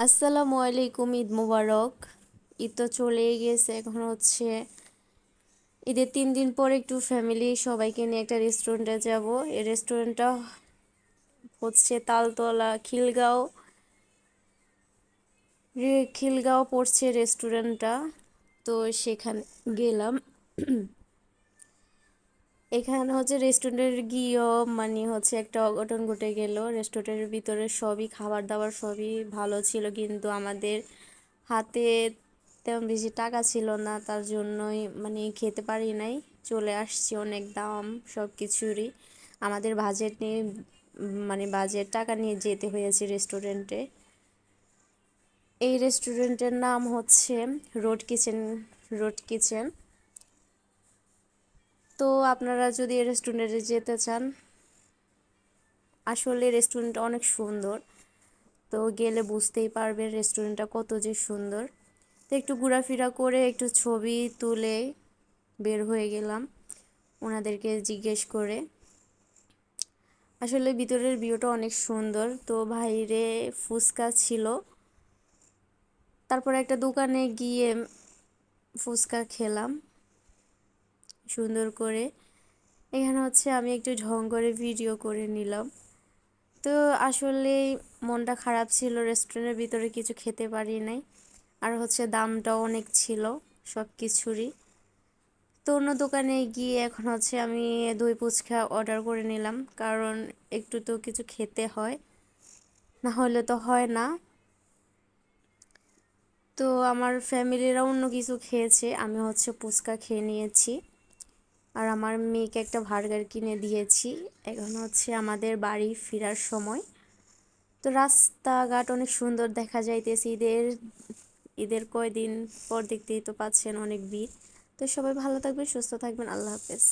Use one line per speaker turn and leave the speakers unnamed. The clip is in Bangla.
আসসালামু আলাইকুম, ঈদ মুবারক। ঈদ তো চলেই গেছে, এখন হচ্ছে ঈদের 3 দিন পর একটু ফ্যামিলি সবাইকে নিয়ে একটা রেস্টুরেন্টে যাব। এই রেস্টুরেন্টটা হচ্ছে তালতলা খিলগাঁও পড়ছে রেস্টুরেন্টটা। তো সেখানে গেলাম। এখানে হচ্ছে রেস্টুরেন্টের গিয়েও মানে হচ্ছে একটা অঘটন ঘটে গেল। রেস্টুরেন্টের ভিতরে সবই খাবার দাবার সবই ভালো ছিল, কিন্তু আমাদের হাতে তেমন বেশি টাকা ছিল না, তার জন্যই মানে খেতে পারি নাই, চলে আসছি। অনেক দাম সব কিছুরই, আমাদের বাজেট নিয়ে মানে বাজেট টাকা নিয়ে যেতে হয়েছে রেস্টুরেন্টে। এই রেস্টুরেন্টের নাম হচ্ছে রোড কিচেন। তো আপনারা যদি এই রেস্টুরেন্টে যেতে চান, আসলে রেস্টুরেন্টটা অনেক সুন্দর। তো গেলে বুঝতেই পারবেন রেস্টুরেন্টটা কত যে সুন্দর। তো একটু ঘোরাফেরা করে একটু ছবি তুলে বের হয়ে গেলাম ওনাদেরকে জিজ্ঞেস করে। আসলে ভিতরের ভিউটা অনেক সুন্দর। তো বাইরে ফুচকা ছিল, তারপর একটা দোকানে গিয়ে ফুচকা খেলাম সুন্দর করে। এখানে হচ্ছে আমি একটু ঢং করে ভিডিও করে নিলাম। তো আসলে মনটা খারাপ ছিল, রেস্টুরেন্টের ভিতরে কিছু খেতে পারি নাই। আর হচ্ছে দামটাও অনেক ছিল সব কিছুরই। তো অন্য দোকানে গিয়ে এখন হচ্ছে আমি দই ফুচকা অর্ডার করে নিলাম, কারণ একটু তো কিছু খেতে হয়, না হলে তো হয় না। তো আমার ফ্যামিলিরা অন্য কিছু খেয়েছে, আমি হচ্ছে ফুচকা খেয়ে নিয়েছি। আর আমার মেয়েকে একটা বার্গার কিনে দিয়েছি। এখন হচ্ছে আমাদের বাড়ি ফেরার সময়। তো রাস্তাঘাট অনেক সুন্দর দেখা যাইতেছে। ঈদের ঈদের কয়দিন পর দেখতেই তো পাচ্ছেন অনেক ভিড়। তো সবাই ভালো থাকবেন, সুস্থ থাকবেন, আল্লাহ হাফেজ।